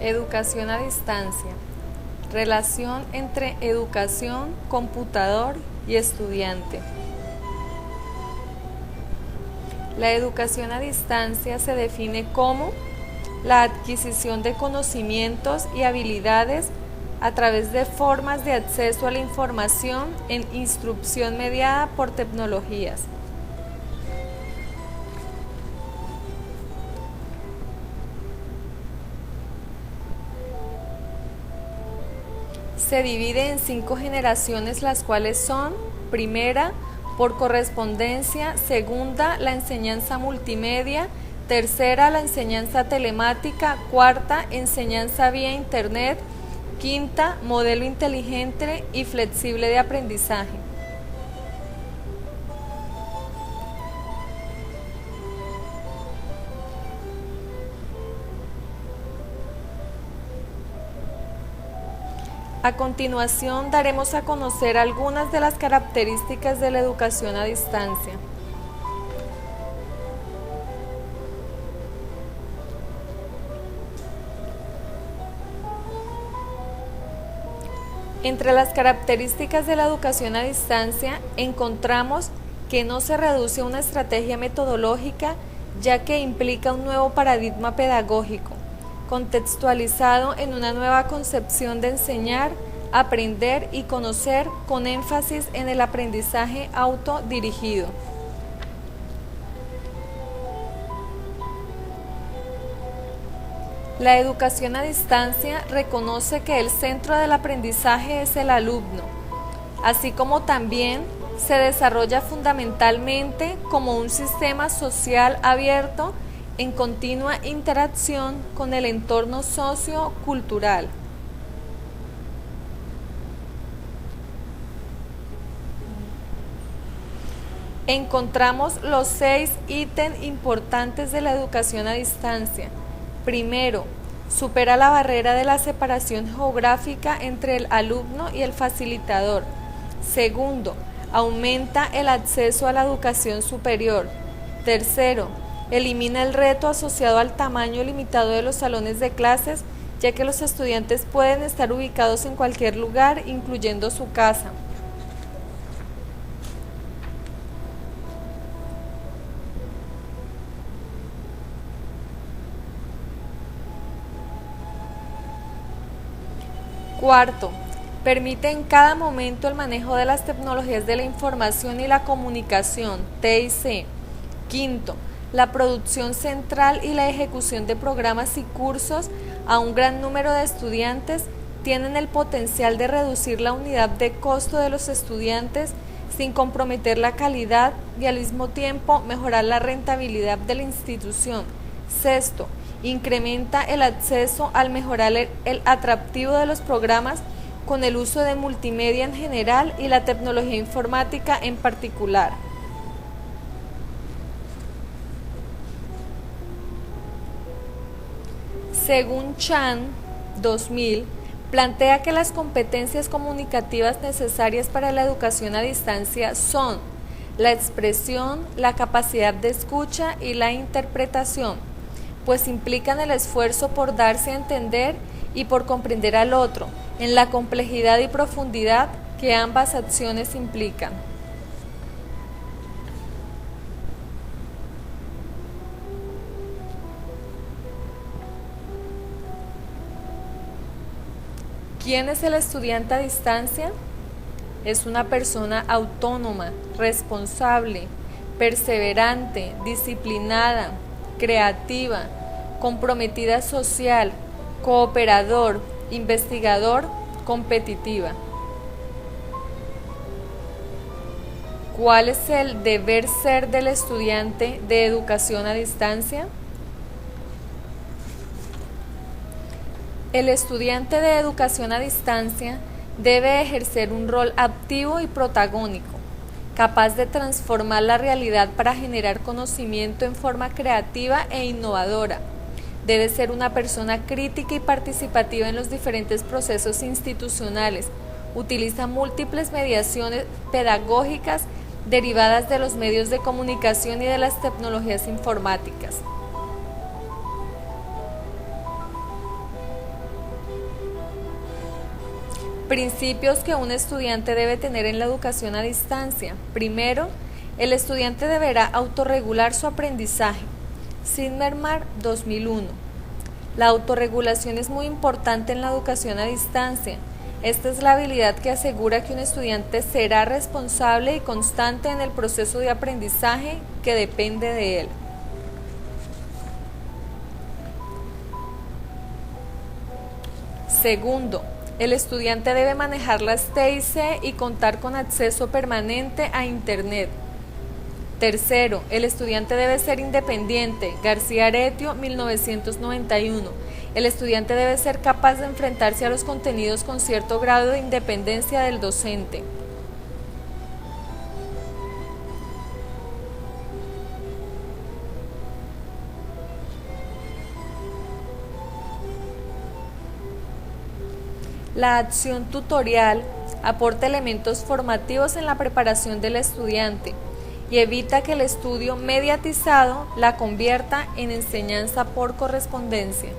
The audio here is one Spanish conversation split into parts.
Educación a distancia. Relación entre educación, computador y estudiante. La educación a distancia se define como la adquisición de conocimientos y habilidades a través de formas de acceso a la información en instrucción mediada por tecnologías. Se divide en 5 generaciones, las cuales son: primera, por correspondencia; segunda, la enseñanza multimedia; tercera, la enseñanza telemática; cuarta, enseñanza vía internet; quinta, modelo inteligente y flexible de aprendizaje. A continuación daremos a conocer algunas de las características de la educación a distancia. Entre las características de la educación a distancia encontramos que no se reduce a una estrategia metodológica, ya que implica un nuevo paradigma pedagógico, contextualizado en una nueva concepción de enseñar, aprender y conocer, con énfasis en el aprendizaje autodirigido. La educación a distancia reconoce que el centro del aprendizaje es el alumno, así como también se desarrolla fundamentalmente como un sistema social abierto en continua interacción con el entorno sociocultural. Encontramos los 6 ítems importantes de la educación a distancia. Primero, supera la barrera de la separación geográfica entre el alumno y el facilitador. Segundo, aumenta el acceso a la educación superior. Tercero, elimina el reto asociado al tamaño limitado de los salones de clases, ya que los estudiantes pueden estar ubicados en cualquier lugar, incluyendo su casa. Cuarto, permite en cada momento el manejo de las tecnologías de la información y la comunicación, TIC. Quinto, la producción central y la ejecución de programas y cursos a un gran número de estudiantes tienen el potencial de reducir la unidad de costo de los estudiantes sin comprometer la calidad y al mismo tiempo mejorar la rentabilidad de la institución. Sexto, incrementa el acceso al mejorar el atractivo de los programas con el uso de multimedia en general y la tecnología informática en particular. Según Chan, 2000, plantea que las competencias comunicativas necesarias para la educación a distancia son la expresión, la capacidad de escucha y la interpretación, pues implican el esfuerzo por darse a entender y por comprender al otro, en la complejidad y profundidad que ambas acciones implican. ¿Quién es el estudiante a distancia? Es una persona autónoma, responsable, perseverante, disciplinada, creativa, comprometida social, cooperador, investigador, competitiva. ¿Cuál es el deber ser del estudiante de educación a distancia? El estudiante de educación a distancia debe ejercer un rol activo y protagónico, capaz de transformar la realidad para generar conocimiento en forma creativa e innovadora. Debe ser una persona crítica y participativa en los diferentes procesos institucionales. Utiliza múltiples mediaciones pedagógicas derivadas de los medios de comunicación y de las tecnologías informáticas. Principios que un estudiante debe tener en la educación a distancia. Primero, el estudiante deberá autorregular su aprendizaje. Zimmerman, 2001. La autorregulación es muy importante en la educación a distancia. Esta es la habilidad que asegura que un estudiante será responsable y constante en el proceso de aprendizaje que depende de él. Segundo, el estudiante debe manejar las TIC y contar con acceso permanente a Internet. Tercero, el estudiante debe ser independiente. García Aretio, 1991. El estudiante debe ser capaz de enfrentarse a los contenidos con cierto grado de independencia del docente. La acción tutorial aporta elementos formativos en la preparación del estudiante y evita que el estudio mediatizado la convierta en enseñanza por correspondencia.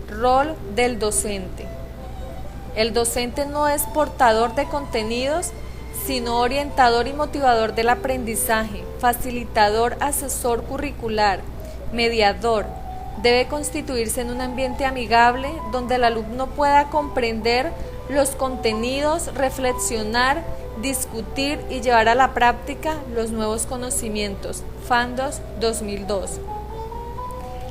Rol del docente. El docente no es portador de contenidos, sino orientador y motivador del aprendizaje, facilitador, asesor curricular, mediador. Debe constituirse en un ambiente amigable donde el alumno pueda comprender los contenidos, reflexionar, discutir y llevar a la práctica los nuevos conocimientos. Fandos, 2002.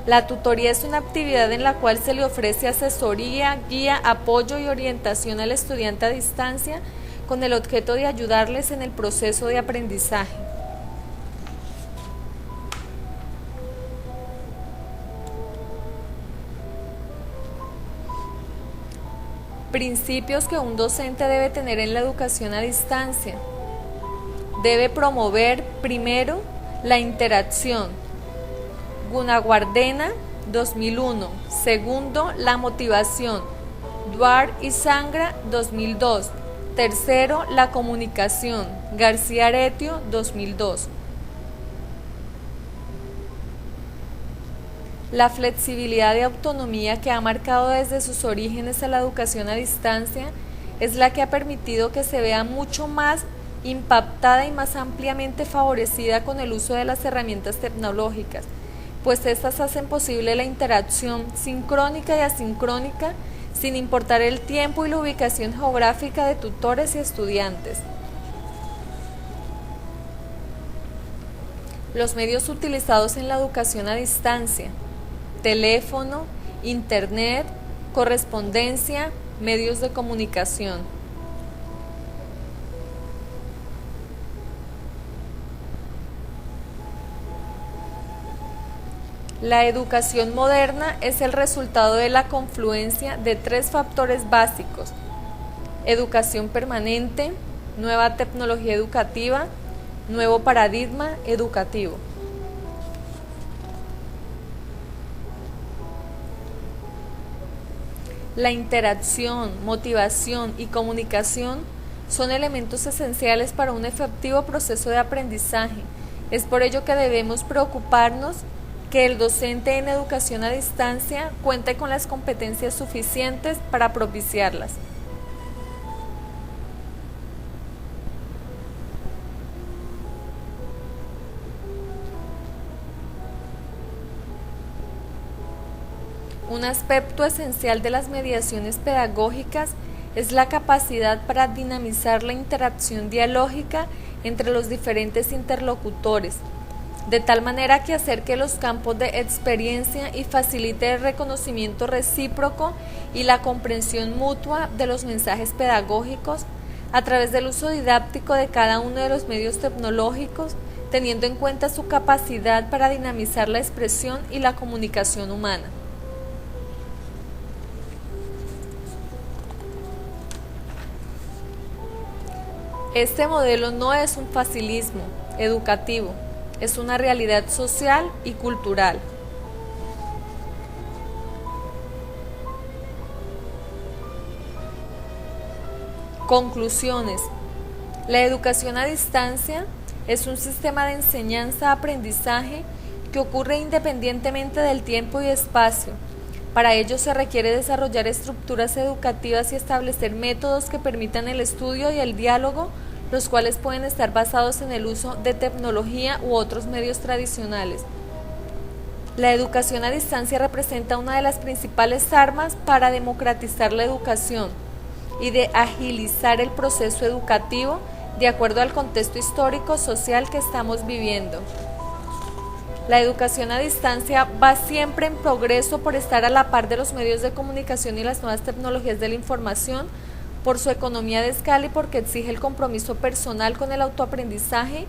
La tutoría es una actividad en la cual se le ofrece asesoría, guía, apoyo y orientación al estudiante a distancia con el objeto de ayudarles en el proceso de aprendizaje. Principios que un docente debe tener en la educación a distancia. Debe promover, primero, la interacción. Gunawardena, 2001. Segundo, la motivación. Duarte y Sangra, 2002. Tercero, la comunicación. García Aretio, 2002. La flexibilidad y autonomía que ha marcado desde sus orígenes a la educación a distancia es la que ha permitido que se vea mucho más impactada y más ampliamente favorecida con el uso de las herramientas tecnológicas, pues estas hacen posible la interacción sincrónica y asincrónica sin importar el tiempo y la ubicación geográfica de tutores y estudiantes. Los medios utilizados en la educación a distancia: teléfono, internet, correspondencia, medios de comunicación. La educación moderna es el resultado de la confluencia de tres factores básicos: educación permanente, nueva tecnología educativa, nuevo paradigma educativo. La interacción, motivación y comunicación son elementos esenciales para un efectivo proceso de aprendizaje. Es por ello que debemos preocuparnos que el docente en educación a distancia cuente con las competencias suficientes para propiciarlas. Un aspecto esencial de las mediaciones pedagógicas es la capacidad para dinamizar la interacción dialógica entre los diferentes interlocutores, de tal manera que acerque los campos de experiencia y facilite el reconocimiento recíproco y la comprensión mutua de los mensajes pedagógicos a través del uso didáctico de cada uno de los medios tecnológicos, teniendo en cuenta su capacidad para dinamizar la expresión y la comunicación humana. Este modelo no es un facilismo educativo, es una realidad social y cultural. Conclusiones. La educación a distancia es un sistema de enseñanza-aprendizaje que ocurre independientemente del tiempo y espacio. Para ello se requiere desarrollar estructuras educativas y establecer métodos que permitan el estudio y el diálogo, los cuales pueden estar basados en el uso de tecnología u otros medios tradicionales. La educación a distancia representa una de las principales armas para democratizar la educación y de agilizar el proceso educativo de acuerdo al contexto histórico social que estamos viviendo. La educación a distancia va siempre en progreso por estar a la par de los medios de comunicación y las nuevas tecnologías de la información, por su economía de escala y porque exige el compromiso personal con el autoaprendizaje,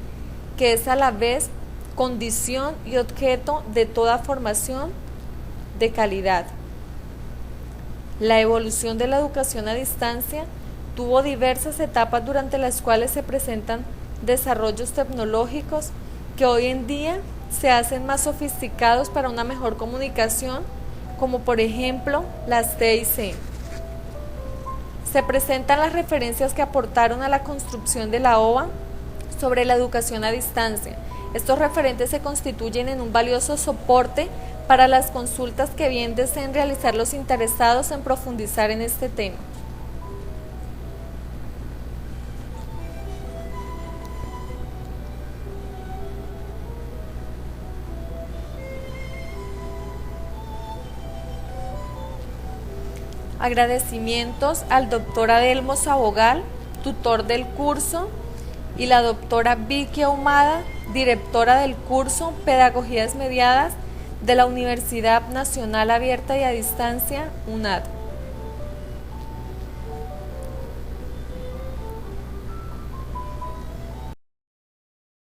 que es a la vez condición y objeto de toda formación de calidad. La evolución de la educación a distancia tuvo diversas etapas durante las cuales se presentan desarrollos tecnológicos que hoy en día se hacen más sofisticados para una mejor comunicación, como por ejemplo las TIC. Se presentan las referencias que aportaron a la construcción de la OA sobre la educación a distancia. Estos referentes se constituyen en un valioso soporte para las consultas que bien deseen realizar los interesados en profundizar en este tema. Agradecimientos al doctor Adelmo Sabogal, tutor del curso, y la doctora Vicky Ahumada, directora del curso Pedagogías Mediadas de la Universidad Nacional Abierta y a Distancia, UNAD.